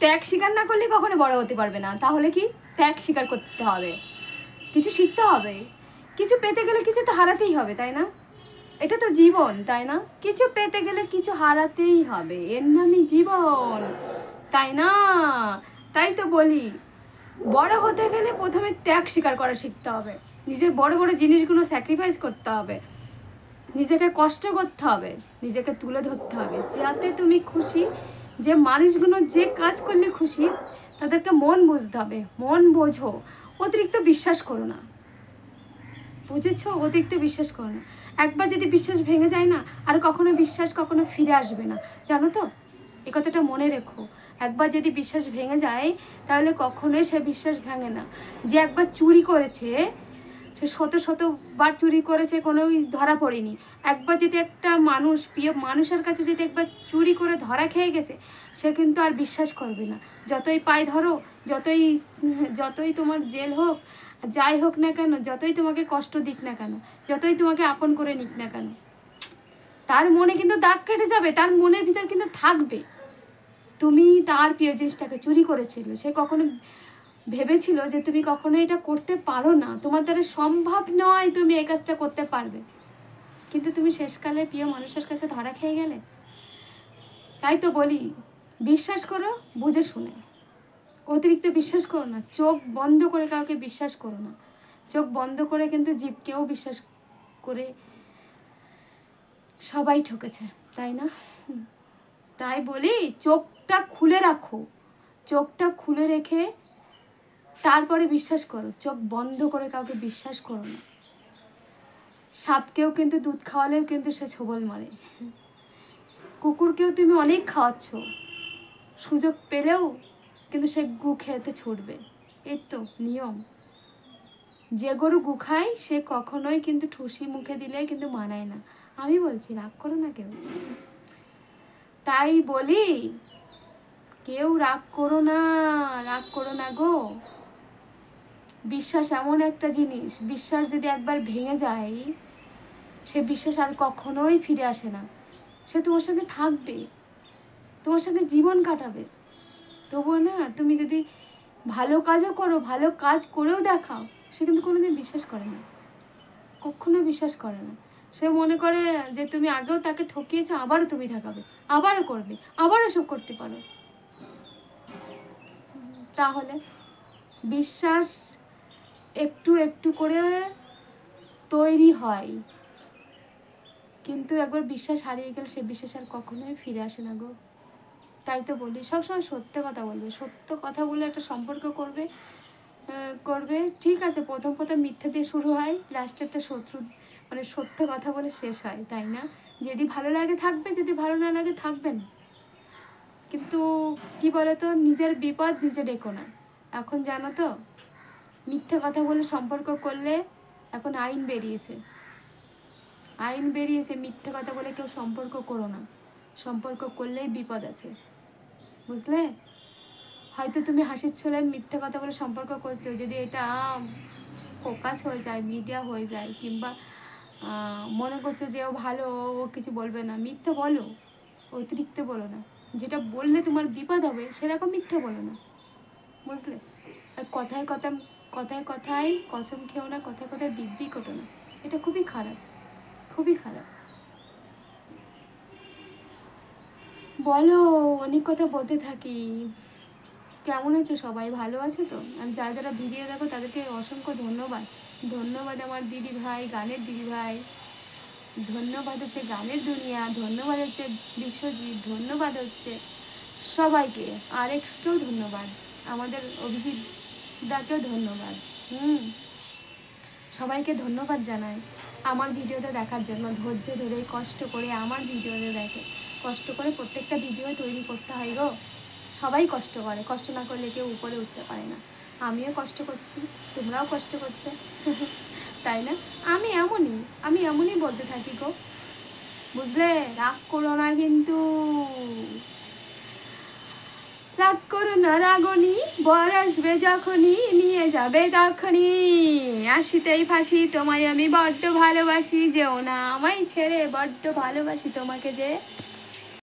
ত্যাগ স্বীকার না করলে কখনো বড় হতে পারবে না। তাহলে কি ত্যাগ স্বীকার করতে হবে, কিছু শিখতে হবে, কিছু পেতে গেলে কিছু তো হারাতেই হবে, তাই না? এটা তো জীবন, তাই না? কিছু পেতে গেলে কিছু হারাতেই হবে, এর নামই জীবন, তাই না? তাই তো বলি, বড় হতে গেলে প্রথমে ত্যাগ স্বীকার করা শিখতে হবে, নিজের বড় বড় জিনিসগুলো স্যাক্রিফাইস করতে হবে, নিজেকে কষ্ট করতে হবে, নিজেকে তুলে ধরতে হবে, যাতে তুমি খুশি। যে মানুষগুলো যে কাজ করলে খুশি তাদেরকে মন বুঝতে হবে, মন বোঝো, অতিরিক্ত বিশ্বাস করো না, বুঝেছো? অতিরিক্ত বিশ্বাস করো না। একবার যদি বিশ্বাস ভেঙে যায় না, আর কখনো বিশ্বাস কখনো ফিরে আসবে না, জানো তো? এই কথাটা মনে রেখো। একবার যদি বিশ্বাস ভেঙে যায় তাহলে কখনোই সে বিশ্বাস ভাঙে না। যে একবার চুরি করেছে, সে শতবার চুরি করেছে, কোনোই ধরা পড়েনি। একবার যদি একটা মানুষ, প্রিয় মানুষের কাছে যদি একবার চুরি করে ধরা খেয়ে গেছে, সে কিন্তু আর বিশ্বাস করবে না। যতই পায়ে ধরো, যতই তোমার জেল হোক, যাই হোক না কেন, যতই তোমাকে কষ্ট দিক না কেন, যতই তোমাকে আপন করে নিক না কেন, তার মনে কিন্তু দাগ কেটে যাবে, তার মনের ভিতর কিন্তু থাকবে তুমি তার প্রিয় জিনিসটাকে চুরি করেছিলে। সে কখনো ভেবেছিল যে তুমি কখনো এটা করতে পারো না, তোমার দ্বারা সম্ভব নয় তুমি এই কাজটা করতে পারবে, কিন্তু তুমি শেষকালে প্রিয় মানুষের কাছে ধরা খেয়ে গেলে। তাই তো বলি, বিশ্বাস করো বুঝে শুনে, অতিরিক্ত বিশ্বাস করো না, চোখ বন্ধ করে কাউকে বিশ্বাস করো না। চোখ বন্ধ করে কিন্তু জীবকেও বিশ্বাস করে সবাই ঠকেছে, তাই না? তাই বলি, চোখটা খুলে রাখো, চোখটা খুলে রেখে তারপরে বিশ্বাস করো, চোখ বন্ধ করে কাউকে বিশ্বাস করো না। সাপকেও কিন্তু দুধ খাওয়ালেও কিন্তু সে ছোবল মারে, কুকুরকেও তুমি অনেক খাওয়াচ্ছ, সুযোগ পেলেও কিন্তু সে গু খেতে ছুটবে, এর তো নিয়ম। যে গরু গু খায় সে কখনোই কিন্তু ঠুসি মুখে দিলে কিন্তু মানায় না। আমি বলছি, রাগ করো না কেউ। তাই বলি, কেউ রাগ করো না, রাগ করো না গো। বিশ্বাস এমন একটা জিনিস, বিশ্বাস যদি একবার ভেঙে যায়, সে বিশ্বাস আর কখনোই ফিরে আসে না। সে তোমার সঙ্গে থাকবে, তোমার সঙ্গে জীবন কাটাবে। তবুও না, তুমি যদি ভালো কাজও করো, ভালো কাজ করেও দেখাও, সে কিন্তু কোনোদিন বিশ্বাস করে না, কখনো বিশ্বাস করে না। সে মনে করে যে তুমি আগেও তাকে ঠকিয়েছো, আবারও তুমি ঠকাবে, আবারও করবে, আবারও সব করতে পারো। তাহলে বিশ্বাস একটু একটু করে তৈরি হয়, কিন্তু একবার বিশ্বাস হারিয়ে গেলে সে বিশ্বাস আর কখনোই ফিরে আসে না গো। তাই তো বলি, সবসময় সত্য কথা বলবে, সত্য কথা বলে একটা সম্পর্ক করবে, ঠিক আছে। প্রথম মিথ্যে দিয়ে শুরু হয়, লাস্টে একটা সত্য কথা বলে শেষ হয়, তাই না? যদি ভালো লাগে থাকবে, যদি ভালো না লাগে থাকবে না। কিন্তু কি বলতো, নিজের বিপদ নিজে ডেকো না। এখন জানো তো, মিথ্যে কথা বলে সম্পর্ক করলে এখন আইন বেরিয়েছে, মিথ্যে কথা বলে কেউ সম্পর্ক করো না, সম্পর্ক করলেই বিপদ আছে, বুঝলে? হয়তো তুমি হাসির ছলে মিথ্যে কথা বলে সম্পর্ক করছো, যদি এটা ফোকাস হয়ে যায়, মিডিয়া হয়ে যায়, কিংবা মনে করছো যে ও ভালো, ও কিছু বলবে না, মিথ্যে বলো, অতিরিক্ত বলো না। যেটা বললে তোমার বিপদ হবে সেরকম মিথ্যে বলো না, বুঝলে? আর কথায় কথায় কসম খেও না, কথায় কথায় দিব্যি কোটো না, এটা খুবই খারাপ, খুবই খারাপ। বলো, অনেক কথা বলতে থাকি। কেমন আছো সবাই? ভালো আছো তো? আমি যারা যারা ভিডিও দেখো তাদেরকে অসংখ্য ধন্যবাদ। ধন্যবাদ আমার দিদি ভাই, গানের দিদি ভাই, ধন্যবাদ হচ্ছে গানের দুনিয়া, ধন্যবাদ হচ্ছে বিশ্বজিৎ, ধন্যবাদ হচ্ছে সবাইকে, আরএক্সকেও ধন্যবাদ, আমাদের অভিজিৎ দাকেও ধন্যবাদ। সবাইকে ধন্যবাদ জানাই আমার ভিডিওতে দেখার জন্য, ধৈর্য ধরে কষ্ট করে আমার ভিডিওতে দেখে, কষ্ট করে প্রত্যেকটা ভিডিও তৈরি করতে হয় গো। সবাই কষ্ট করে, কষ্ট না করলে কেউ উপরে উঠতে পারে না। আমিও কষ্ট করছি, তোমরাও কষ্ট করছে, তাই না? আমি এমনই বলতে থাকি গো, বুঝলে? রাগ করো না কিন্তু, রাগ করো না রাগনি, বর আসবে যখনই নিয়ে যাবে তখনই, আসিতেই ফাঁসি তোমায় আমি বড্ড ভালোবাসি, যেও না আমায় ছেড়ে, বড্ড ভালোবাসি তোমাকে যে।